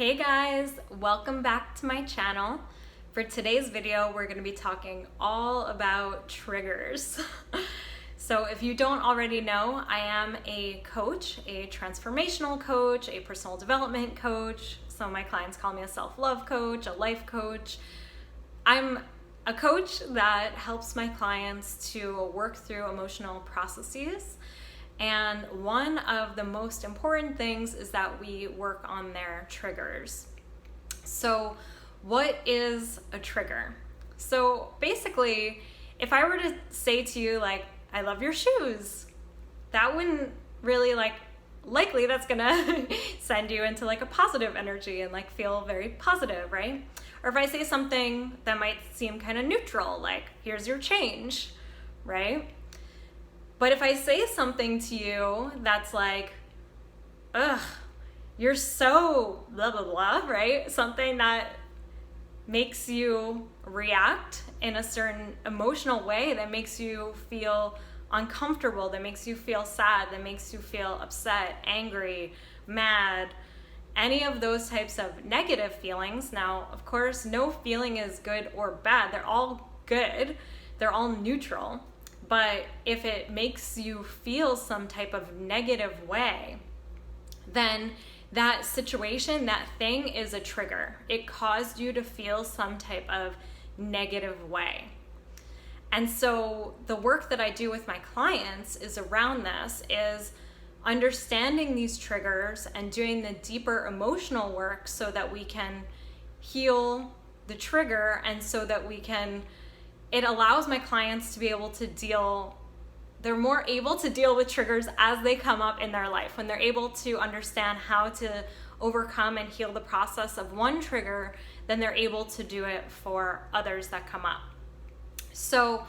Hey guys, welcome back to my channel. For today's video, we're going to be talking all about triggers. So if you don't already know, I am a coach, a transformational coach, a personal development coach. Some of my clients call me a self-love coach, a life coach. I'm a coach that helps my clients to work through emotional processes. And one of the most important things is that we work on their triggers. So what is a trigger? So basically, if I were to say to you, like, I love your shoes, that wouldn't really likely that's gonna send you into like a positive energy and like feel very positive, right? Or if I say something that might seem kind of neutral, like, here's your change, right? But if I say something to you that's like, ugh, you're so blah, blah, blah, right? Something that makes you react in a certain emotional way, that makes you feel uncomfortable, that makes you feel sad, that makes you feel upset, angry, mad, any of those types of negative feelings. Now, of course, no feeling is good or bad. They're all good. They're all neutral. But if it makes you feel some type of negative way, then that situation, that thing is a trigger. It caused you to feel some type of negative way. And so the work that I do with my clients is around this, is understanding these triggers and doing the deeper emotional work so that we can heal the trigger, and so that it allows my clients to be able to they're more able to deal with triggers as they come up in their life. When they're able to understand how to overcome and heal the process of one trigger, then they're able to do it for others that come up. So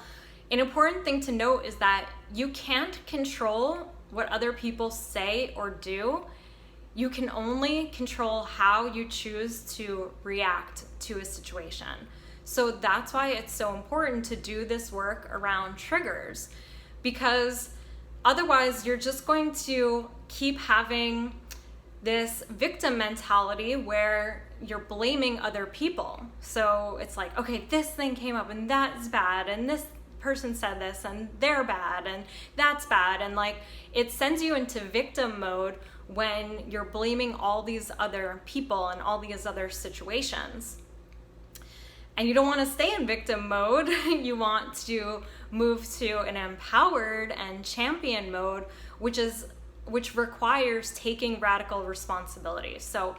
an important thing to note is that you can't control what other people say or do. You can only control how you choose to react to a situation. So that's why it's so important to do this work around triggers, because otherwise you're just going to keep having this victim mentality where you're blaming other people. So it's like, okay, this thing came up and that's bad, and this person said this and they're bad and that's bad, and like it sends you into victim mode when you're blaming all these other people and all these other situations. And you don't want to stay in victim mode. You want to move to an empowered and champion mode, which requires taking radical responsibility. So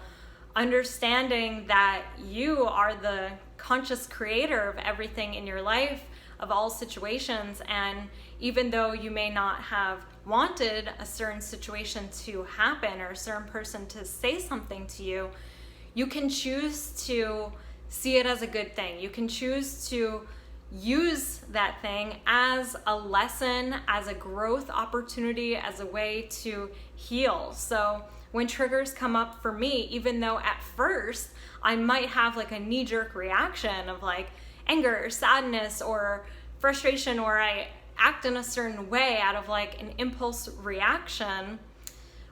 understanding that you are the conscious creator of everything in your life, of all situations, and even though you may not have wanted a certain situation to happen or a certain person to say something to you, you can choose to see it as a good thing. You can choose to use that thing as a lesson, as a growth opportunity, as a way to heal. So when triggers come up for me, even though at first I might have like a knee-jerk reaction of like anger or sadness or frustration, or I act in a certain way out of like an impulse reaction,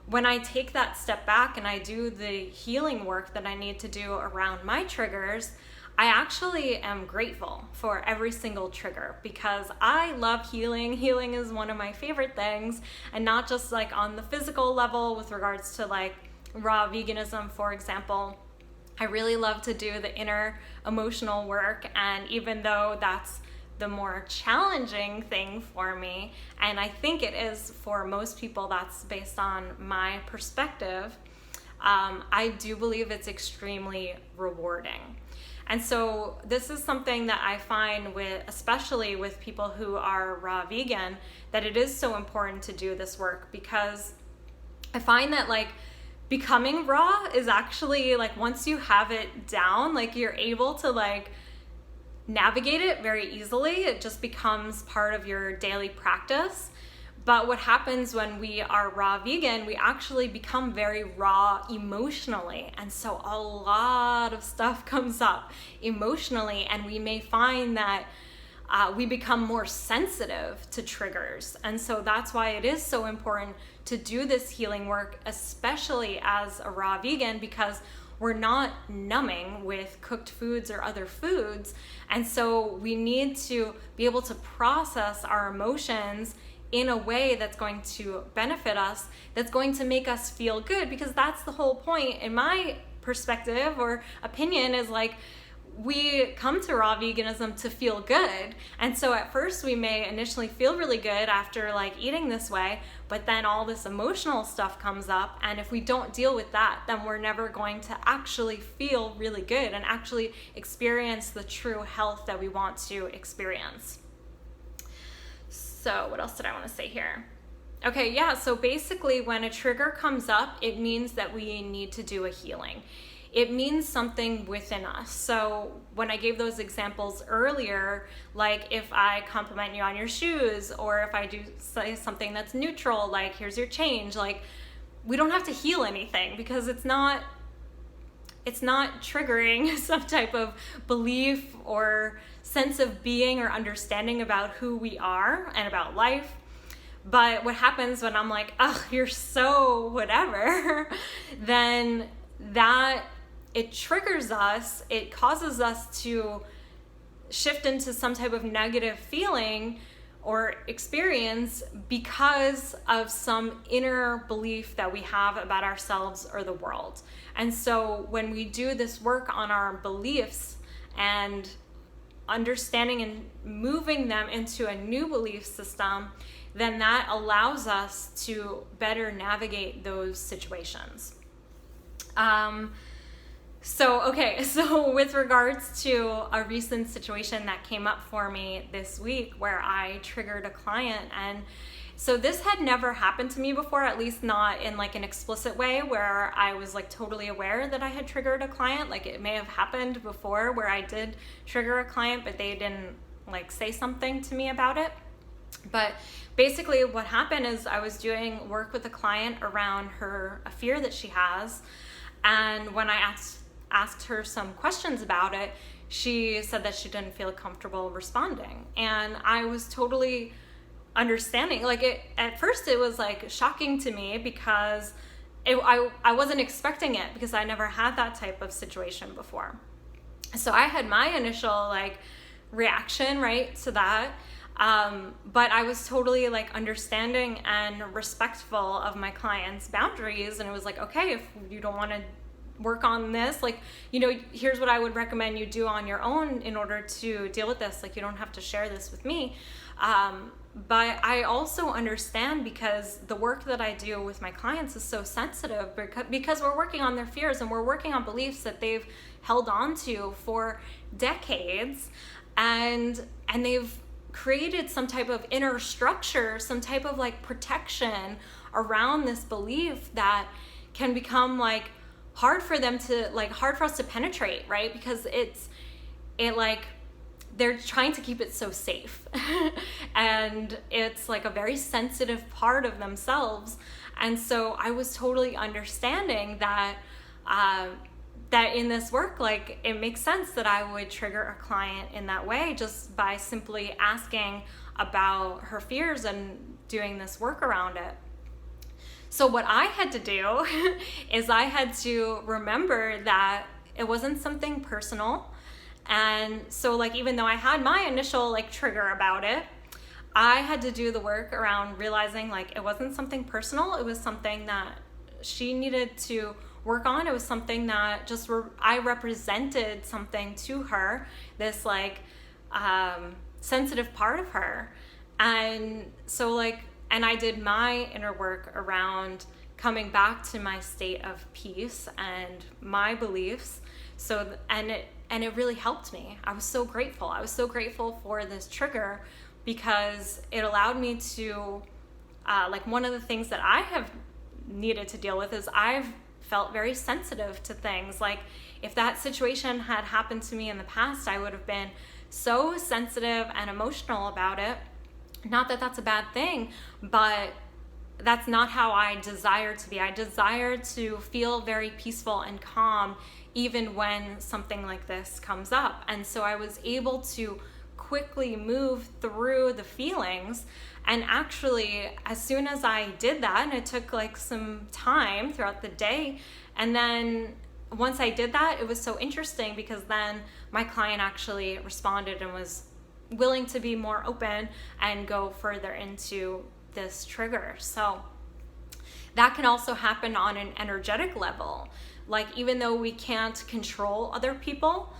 when I take that step back and I do the healing work that I need to do around my triggers, I actually am grateful for every single trigger, because I love healing. Healing is one of my favorite things, and not just like on the physical level with regards to like raw veganism, for example. I really love to do the inner emotional work, and even though that's the more challenging thing for me, and I think it is for most people, that's based on my perspective, I do believe it's extremely rewarding. And so this is something that I find especially with people who are raw vegan, that it is so important to do this work, because I find that like becoming raw is actually like, once you have it down, like you're able to like navigate it very easily. It just becomes part of your daily practice. But what happens when we are raw vegan, we actually become very raw emotionally. And so a lot of stuff comes up emotionally, and we may find that we become more sensitive to triggers. And so that's why it is so important to do this healing work, especially as a raw vegan, because we're not numbing with cooked foods or other foods. And so we need to be able to process our emotions in a way that's going to benefit us, that's going to make us feel good, because that's the whole point, in my perspective or opinion, is like, we come to raw veganism to feel good. And so at first we may initially feel really good after like eating this way, but then all this emotional stuff comes up, and if we don't deal with that, then we're never going to actually feel really good and actually experience the true health that we want to experience. So what else did I want to say here? Okay, yeah, so basically when a trigger comes up, it means that we need to do a healing. It means something within us. So when I gave those examples earlier, like if I compliment you on your shoes, or if I do say something that's neutral, like here's your change, like we don't have to heal anything, because it's not triggering some type of belief or sense of being or understanding about who we are and about life. But what happens when I'm like, oh, you're so whatever, then that it triggers us, it causes us to shift into some type of negative feeling or experience because of some inner belief that we have about ourselves or the world. And so when we do this work on our beliefs and understanding and moving them into a new belief system, then that allows us to better navigate those situations. So with regards to a recent situation that came up for me this week where I triggered a client, and so this had never happened to me before, at least not in like an explicit way where I was like totally aware that I had triggered a client. Like it may have happened before where I did trigger a client, but they didn't like say something to me about it. But basically what happened is I was doing work with a client around a fear that she has. And when I asked her some questions about it, she said that she didn't feel comfortable responding. And I was totally understanding. Like at first it was like shocking to me because I wasn't expecting it, because I never had that type of situation before. So I had my initial like reaction, right, to that. But I was totally like understanding and respectful of my client's boundaries. And it was like, okay, if you don't want to work on this, like, you know, here's what I would recommend you do on your own in order to deal with this. Like, you don't have to share this with me. But I also understand, because the work that I do with my clients is so sensitive, because we're working on their fears and we're working on beliefs that they've held on to for decades, and they've created some type of inner structure, some type of like protection around this belief that can become like hard for us to penetrate, right? Because they're trying to keep it so safe and it's like a very sensitive part of themselves. And so I was totally understanding that that in this work, like, it makes sense that I would trigger a client in that way just by simply asking about her fears and doing this work around it. So what I had to do is I had to remember that it wasn't something personal. And so like, even though I had my initial like trigger about it, I had to do the work around realizing like it wasn't something personal. It was something that she needed to work on. It was something that just I represented something to her, this like sensitive part of her. And so like, and I did my inner work around coming back to my state of peace and my beliefs. So, and it really helped me. I was so grateful. I was so grateful for this trigger, because it allowed me to, like, one of the things that I have needed to deal with is I've felt very sensitive to things. Like, if that situation had happened to me in the past, I would have been so sensitive and emotional about it. Not that that's a bad thing, but that's not how I desire to be. I desire to feel very peaceful and calm even when something like this comes up. And so I was able to quickly move through the feelings. And actually, as soon as I did that, and it took like some time throughout the day, and then once I did that, it was so interesting because then my client actually responded and was willing to be more open and go further into this trigger. So that can also happen on an energetic level. Like, even though we can't control other people,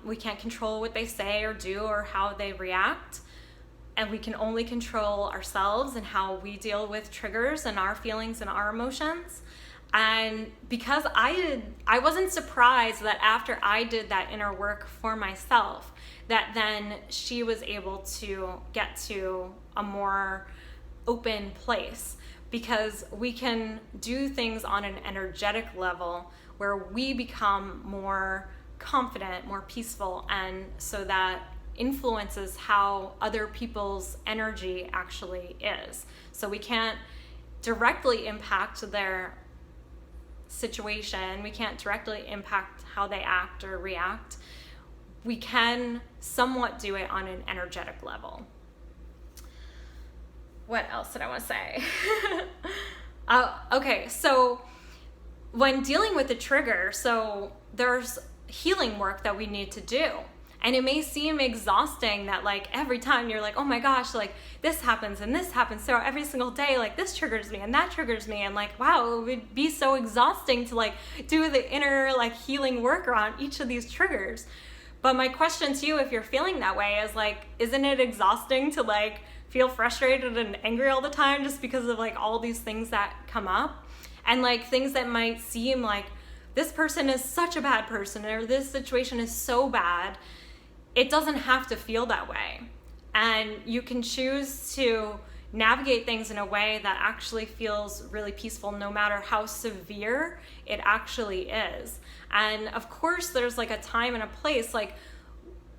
we can't control what they say or do or how they react, and we can only control ourselves and how we deal with triggers and our feelings and our emotions. And because I wasn't surprised that after I did that inner work for myself, that then she was able to get to a more open place, because we can do things on an energetic level where we become more confident, more peaceful, and so that influences how other people's energy actually is. So we can't directly impact their situation, we can't directly impact how they act or react. We can somewhat do it on an energetic level. What else did I want to say? Okay, so when dealing with the trigger, so there's healing work that we need to do. And it may seem exhausting that like every time you're like, oh my gosh, like this happens and this happens. So every single day, like this triggers me and that triggers me. And like, wow, it would be so exhausting to like do the inner like healing work around each of these triggers. But my question to you, if you're feeling that way, is like, isn't it exhausting to like feel frustrated and angry all the time just because of like all these things that come up? And like things that might seem like this person is such a bad person or this situation is so bad. It doesn't have to feel that way. And you can choose to navigate things in a way that actually feels really peaceful, no matter how severe it actually is. And of course, there's like a time and a place. Like,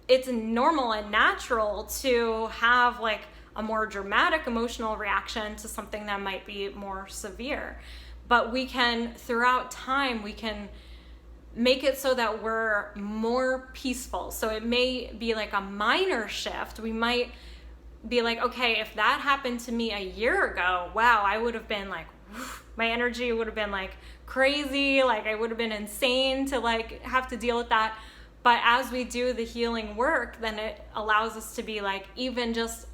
it's normal and natural to have like a more dramatic emotional reaction to something that might be more severe. But we can, throughout time, we can make it so that we're more peaceful. So it may be like a minor shift. We might be like, okay, if that happened to me a year ago, wow, I would have been like, my energy would have been like crazy. Like I would have been insane to like have to deal with that. But as we do the healing work, then it allows us to be like even just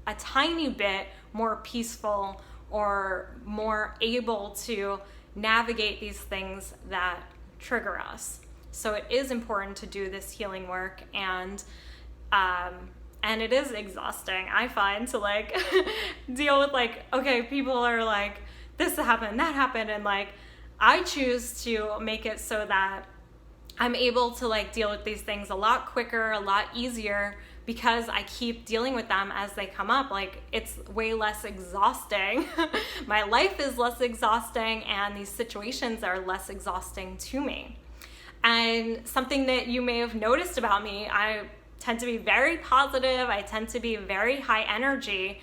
a tiny bit more peaceful or more able to navigate these things that trigger us. So it is important to do this healing work, and it is exhausting, I find, to like deal with like, okay, people are like, this happened, that happened, and like I choose to make it so that I'm able to like deal with these things a lot quicker, a lot easier, because I keep dealing with them as they come up. Like, it's way less exhausting. My life is less exhausting, and these situations are less exhausting to me. And something that you may have noticed about me, I tend to be very positive. I tend to be very high energy.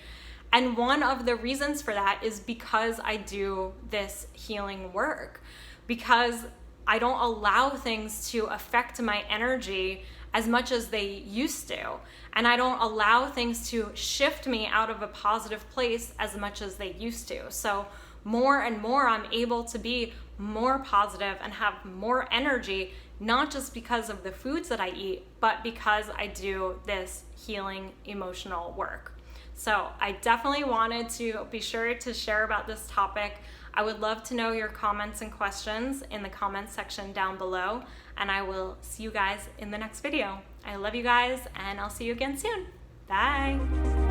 And one of the reasons for that is because I do this healing work, because I don't allow things to affect my energy as much as they used to. And I don't allow things to shift me out of a positive place as much as they used to. So more and more I'm able to be more positive and have more energy, not just because of the foods that I eat, but because I do this healing emotional work. So I definitely wanted to be sure to share about this topic. I would love to know your comments and questions in the comments section down below, and I will see you guys in the next video. I love you guys, and I'll see you again soon. Bye.